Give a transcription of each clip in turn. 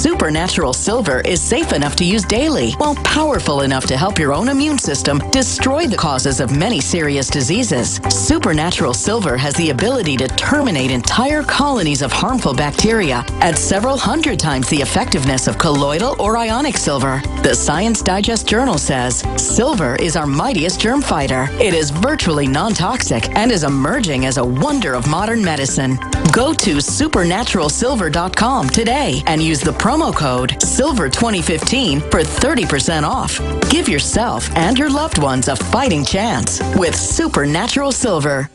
Supernatural Silver is safe enough to use daily, while powerful enough to help your own immune system destroy the causes of many serious diseases. Supernatural Silver has the ability to terminate entire colonies of harmful bacteria at several hundred times the effectiveness of colloidal or ionic silver. The Science Digest Journal says silver is our mightiest germ fighter. It is virtually non-toxic and is emerging as a wonder of modern medicine. Go to supernaturalsilver.com today and use the promo code SILVER2015 for 30% off. Give yourself and your loved ones a fighting chance with Supernatural Silver.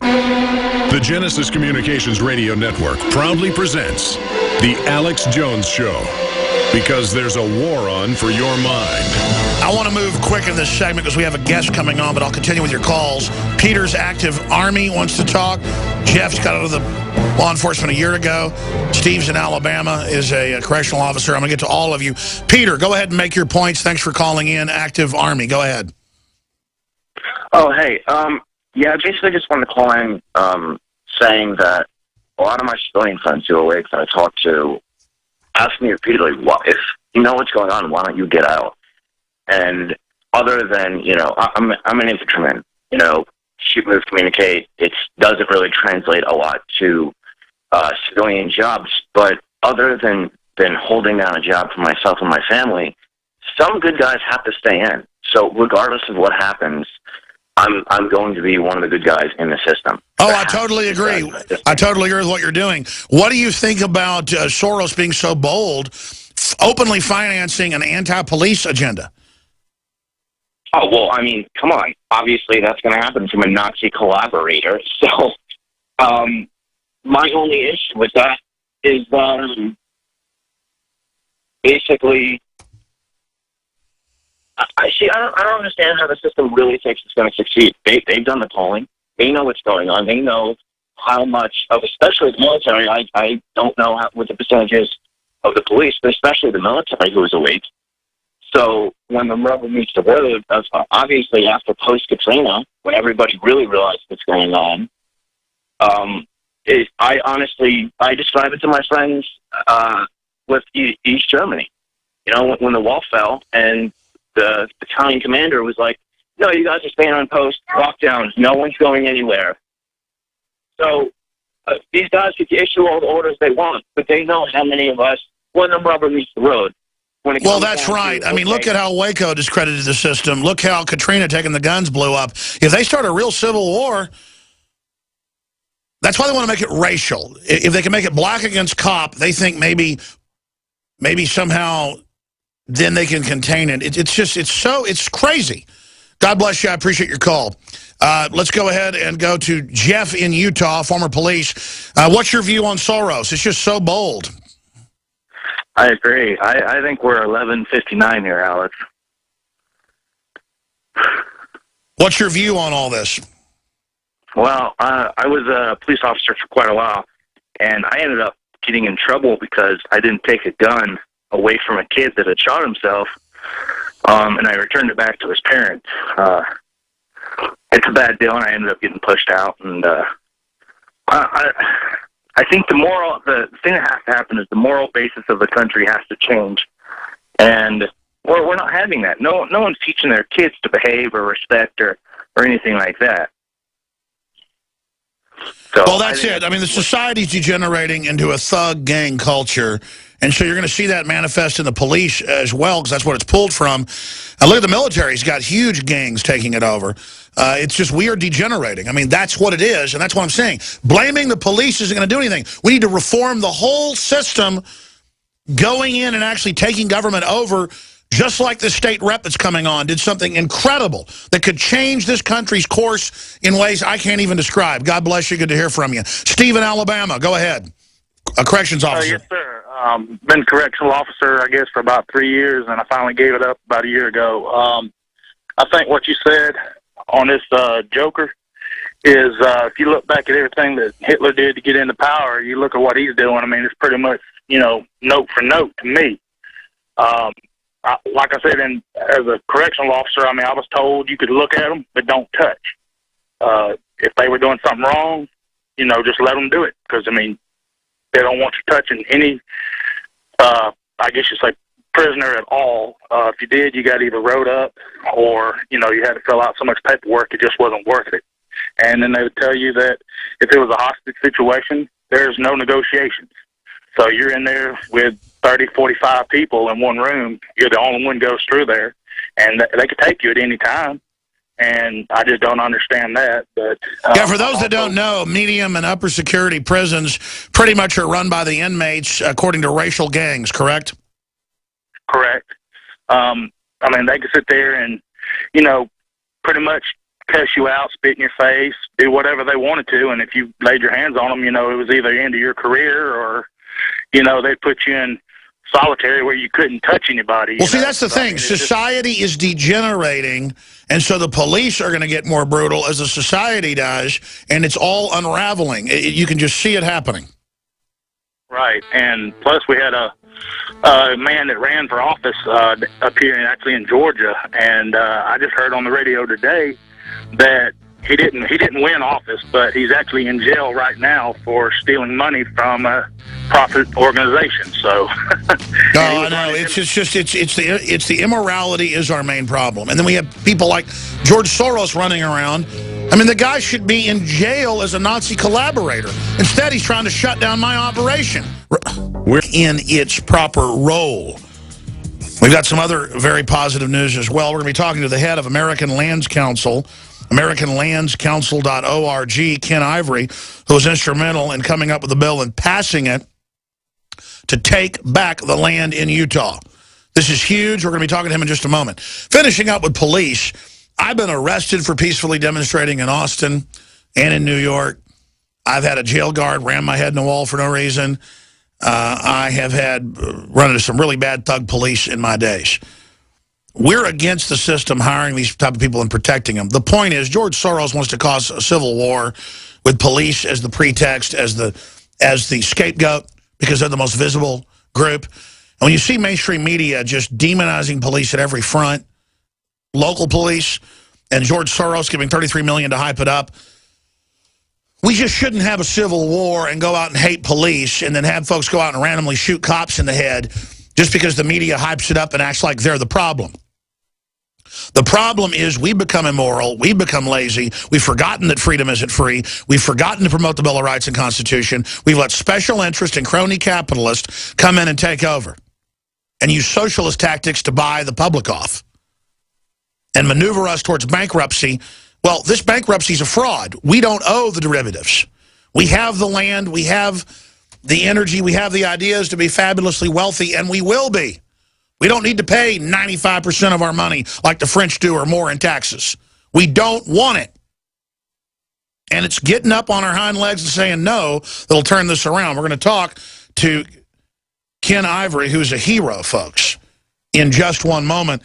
The Genesis Communications Radio Network proudly presents The Alex Jones Show, because there's a war on for your mind. I want to move quick in this segment because we have a guest coming on, but I'll continue with your calls. Peter's active Army wants to talk. Jeff's got out of the law enforcement a year ago. Steve's in Alabama, is a correctional officer. I'm going to get to all of you. Peter, go ahead and make your points. Thanks for calling in. Active Army. Go ahead. Oh, hey. Yeah, I basically just wanted to call in saying that a lot of my civilian friends who are awake that I talk to ask me repeatedly, "What if you know what's going on? Why don't you get out?" And other than, you know, I'm an infantryman. You know, shoot, move, communicate. It doesn't really translate a lot to civilian jobs. But other than holding down a job for myself and my family, some good guys have to stay in. So regardless of what happens, I'm going to be one of the good guys in the system. Oh, I totally agree. I totally agree with what you're doing. What do you think about Soros being so bold, openly financing an anti-police agenda? Oh, well, I mean, come on. Obviously, that's going to happen from a Nazi collaborator. So, my only issue with that is basically, I don't understand how the system really thinks it's going to succeed. They've done the polling. They know what's going on. They know how much of, especially the military, I don't know what the percentage is of the police, but especially the military who is awake. So when the rubber meets the road, obviously after post-Katrina, when everybody really realized what's going on, I describe it to my friends with East Germany. You know, when the wall fell and the battalion commander was like, "No, you guys are staying on post, lockdowns, no one's going anywhere." So these guys could issue all the orders they want, but they know how many of us, when the rubber meets the road. Well, that's right. I mean, look at how Waco discredited the system. Look how Katrina taking the guns blew up. If they start a real civil war, that's why they want to make it racial. If they can make it black against cop, they think maybe somehow then they can contain it. It's crazy. God bless you. I appreciate your call. Let's go ahead and go to Jeff in Utah, former police. What's your view on Soros? It's just so bold. I agree. I think we're 11:59 here, Alex. What's your view on all this? Well, I was a police officer for quite a while, and I ended up getting in trouble because I didn't take a gun away from a kid that had shot himself, and I returned it back to his parents. It's a bad deal, and I ended up getting pushed out. And I think the thing that has to happen is the moral basis of the country has to change, and we're not having that. No one's teaching their kids to behave or respect or anything like that. So well, that's it. I mean, the society's degenerating into a thug gang culture, and so you're going to see that manifest in the police as well, because that's what it's pulled from. Look at the military. It's got huge gangs taking it over. It's just we are degenerating. I mean, that's what it is, and that's what I'm saying. Blaming the police isn't going to do anything. We need to reform the whole system, going in and actually taking government over, just like the state rep that's coming on did something incredible that could change this country's course in ways I can't even describe. God bless you. Good to hear from you. Steve in Alabama, go ahead. A corrections officer. Yes, sir. Been correctional officer, I guess, for about 3 years, and I finally gave it up about a year ago. I think what you said on this Joker is if you look back at everything that Hitler did to get into power, you look at what he's doing. I mean, it's pretty much, note for note to me. Like I said, as a correctional officer, I mean, I was told you could look at them, but don't touch. If they were doing something wrong, just let them do it. Because, I mean, They don't want you touching any, I guess you say, prisoner at all. If you did, you got either wrote up or, you had to fill out so much paperwork, it just wasn't worth it. And then they would tell you that if it was a hostage situation, there's no negotiations. So you're in there with 30, 45 people in one room. You're the only one goes through there, and they could take you at any time. And I just don't understand that. But yeah, for those that don't know, medium and upper security prisons pretty much are run by the inmates according to racial gangs, correct? Correct. I mean, they could sit there and, pretty much cuss you out, spit in your face, do whatever they wanted to. And if you laid your hands on them, it was either the end of your career or, they'd put you in solitary where you couldn't touch anybody. Well, see, that's the thing. Society is degenerating, and so the police are going to get more brutal as the society does, and it's all unraveling. You can just see it happening. Right. And plus we had a man that ran for office up here actually in Georgia, and I just heard on the radio today that he didn't win office, but he's actually in jail right now for stealing money from a profit organization. So, no, I know it's the immorality is our main problem, and then we have people like George Soros running around. I mean, the guy should be in jail as a Nazi collaborator. Instead, he's trying to shut down my operation. We're in its proper role. We've got some other very positive news as well. We're going to be talking to the head of American Lands Council, AmericanLandsCouncil.org, Ken Ivory, who was instrumental in coming up with the bill and passing it to take back the land in Utah. This is huge. We're going to be talking to him in just a moment. Finishing up with police, I've been arrested for peacefully demonstrating in Austin and in New York. I've had a jail guard ram my head in the wall for no reason. I have had run into some really bad thug police in my days. We're against the system hiring these type of people and protecting them. The point is, George Soros wants to cause a civil war with police as the pretext, as the scapegoat, because they're the most visible group. And when you see mainstream media just demonizing police at every front, local police, and George Soros giving $33 million to hype it up, we just shouldn't have a civil war and go out and hate police and then have folks go out and randomly shoot cops in the head just because the media hypes it up and acts like they're the problem. The problem is we become immoral, we become lazy, we've forgotten that freedom isn't free, we've forgotten to promote the Bill of Rights and Constitution, we've let special interest and crony capitalists come in and take over and use socialist tactics to buy the public off and maneuver us towards bankruptcy. Well, this bankruptcy is a fraud. We don't owe the derivatives. We have the land, we have the energy, we have the ideas to be fabulously wealthy, and we will be. We don't need to pay 95% of our money like the French do or more in taxes. We don't want it. And it's getting up on our hind legs and saying no that'll turn this around. We're going to talk to Ken Ivory, who's a hero, folks, in just one moment.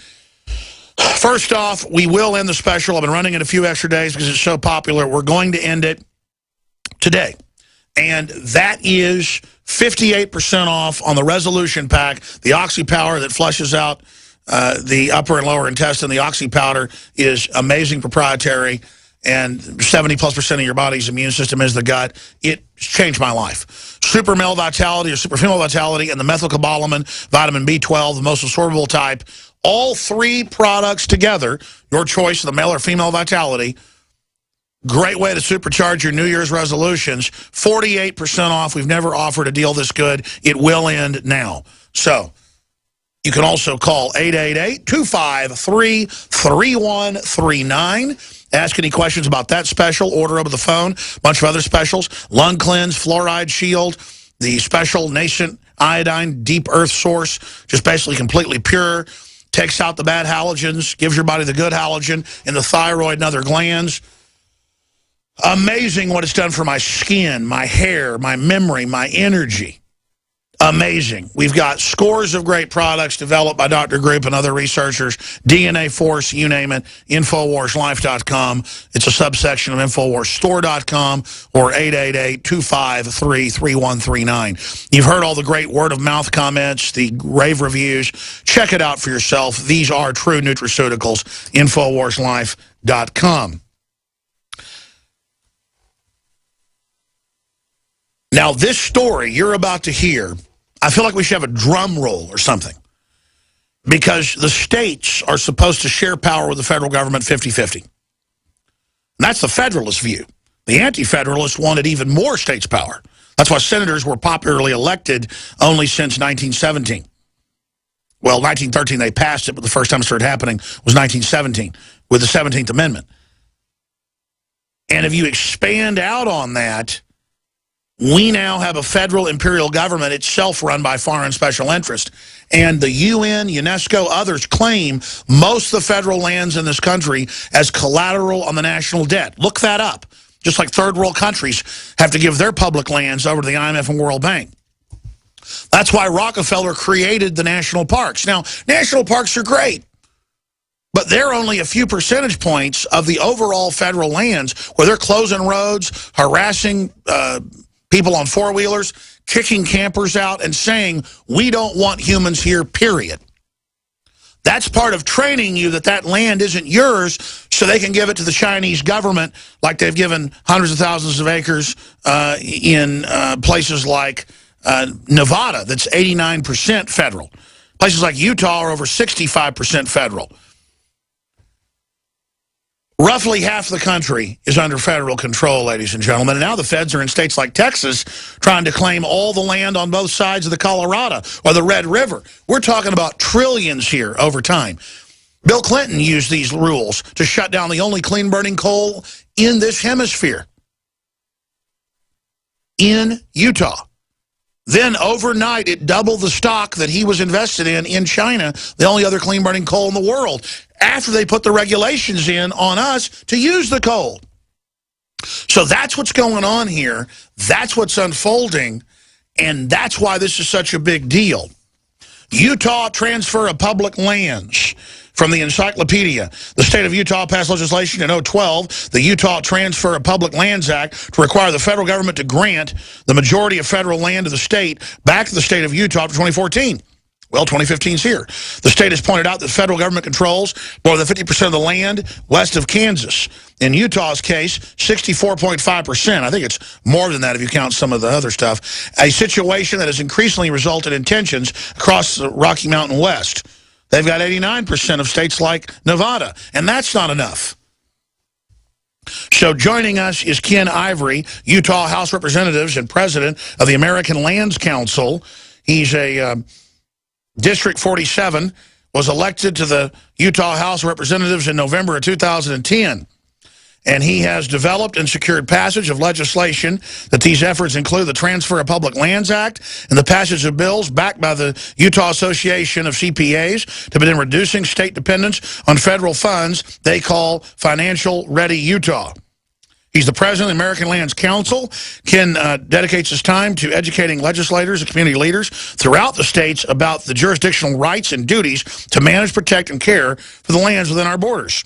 First off, we will end the special. I've been running it a few extra days because it's so popular. We're going to end it today. And that is 58% off on the Resolution Pack, the Oxy Power that flushes out the upper and lower intestine. The Oxy Powder is amazing, proprietary, and 70+% of your body's immune system is the gut. It changed my life. Super Male Vitality or Super Female Vitality and the methylcobalamin, vitamin B12, the most absorbable type. All three products together, your choice of the male or female vitality. Great way to supercharge your New Year's resolutions. 48% off. We've never offered a deal this good. It will end now. So you can also call 888-253-3139. Ask any questions about that special. Order over the phone. A bunch of other specials. Lung Cleanse, Fluoride Shield, the special nascent iodine deep earth source, just basically completely pure. Takes out the bad halogens, gives your body the good halogen in the thyroid and other glands. Amazing what it's done for my skin, my hair, my memory, my energy. Amazing. We've got scores of great products developed by Dr. Group and other researchers. DNA Force, you name it, InfoWarsLife.com. It's a subsection of InfoWarsStore.com or 888-253-3139. You've heard all the great word-of-mouth comments, the rave reviews. Check it out for yourself. These are true nutraceuticals, InfoWarsLife.com. Now, this story you're about to hear, I feel like we should have a drum roll or something. Because the states are supposed to share power with the federal government 50-50. And that's the federalist view. The anti-federalists wanted even more states' power. That's why senators were popularly elected only since 1917. Well, 1913 they passed it, but the first time it started happening was 1917 with the 17th Amendment. And if you expand out on that, we now have a federal imperial government itself run by foreign special interest. And the UN, UNESCO, others claim most of the federal lands in this country as collateral on the national debt. Look that up. Just like third world countries have to give their public lands over to the IMF and World Bank. That's why Rockefeller created the national parks. Now, national parks are great, but they're only a few percentage points of the overall federal lands where they're closing roads, harassing people on four-wheelers, kicking campers out, and saying, we don't want humans here, period. That's part of training you that that land isn't yours so they can give it to the Chinese government like they've given hundreds of thousands of acres in places like Nevada that's 89% federal. Places like Utah are over 65% federal. Roughly half the country is under federal control, ladies and gentlemen. And now the feds are in states like Texas trying to claim all the land on both sides of the Colorado or the Red River. We're talking about trillions here over time. Bill Clinton used these rules to shut down the only clean-burning coal in this hemisphere. In Utah. Then overnight, it doubled the stock that he was invested in China, the only other clean-burning coal in the world, after they put the regulations in on us to use the coal. So that's what's going on here. That's what's unfolding, and that's why this is such a big deal. Utah transfer of public lands. From the encyclopedia, the state of Utah passed legislation in 2012, the Utah Transfer of Public Lands Act, to require the federal government to grant the majority of federal land to the state back to the state of Utah for 2014. Well, 2015's here. The state has pointed out that the federal government controls more than 50% of the land west of Kansas. In Utah's case, 64.5%. I think it's more than that if you count some of the other stuff. A situation that has increasingly resulted in tensions across the Rocky Mountain West. They've got 89% of states like Nevada, and that's not enough. So joining us is Ken Ivory, Utah House Representatives and President of the American Lands Council. He's a District 47, was elected to the Utah House of Representatives in November of 2010. And he has developed and secured passage of legislation that these efforts include the Transfer of Public Lands Act and the passage of bills backed by the Utah Association of CPAs to begin reducing state dependence on federal funds they call Financial Ready Utah. He's the president of the American Lands Council. Ken dedicates his time to educating legislators and community leaders throughout the states about the jurisdictional rights and duties to manage, protect, and care for the lands within our borders.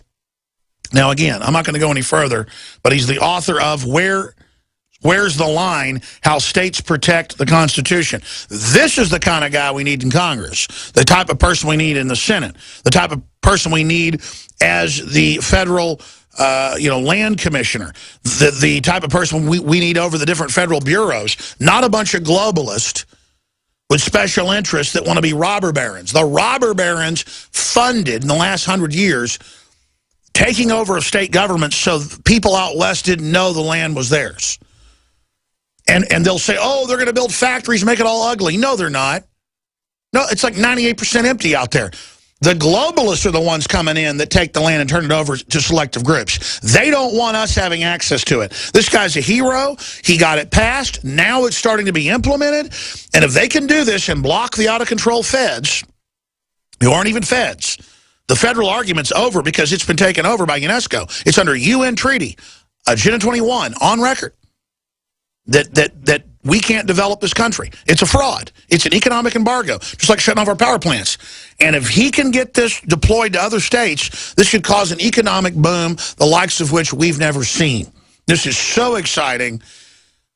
Now, again, I'm not going to go any further, but he's the author of Where's the Line? How States Protect the Constitution. This is the kind of guy we need in Congress, the type of person we need in the Senate, the type of person we need as the federal land commissioner, the type of person we need over the different federal bureaus, not a bunch of globalists with special interests that want to be robber barons. The robber barons funded in the last 100 years taking over of state governments so people out west didn't know the land was theirs. And they'll say, oh, they're going to build factories, make it all ugly. No, they're not. No, it's like 98% empty out there. The globalists are the ones coming in that take the land and turn it over to selective groups. They don't want us having access to it. This guy's a hero. He got it passed. Now it's starting to be implemented. And if they can do this and block the out-of-control feds, who aren't even feds, the federal argument's over because it's been taken over by UNESCO. It's under UN treaty, Agenda 21, on record, that we can't develop this country. It's a fraud. It's an economic embargo, just like shutting off our power plants. And if he can get this deployed to other states, this should cause an economic boom, the likes of which we've never seen. This is so exciting.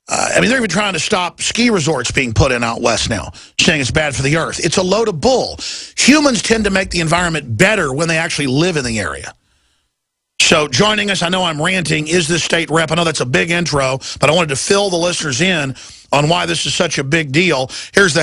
They're even trying to stop ski resorts being put in out west now, saying it's bad for the earth. It's a load of bull. Humans tend to make the environment better when they actually live in the area. So joining us, I know I'm ranting, is this state rep. I know that's a big intro, but I wanted to fill the listeners in on why this is such a big deal. Here's the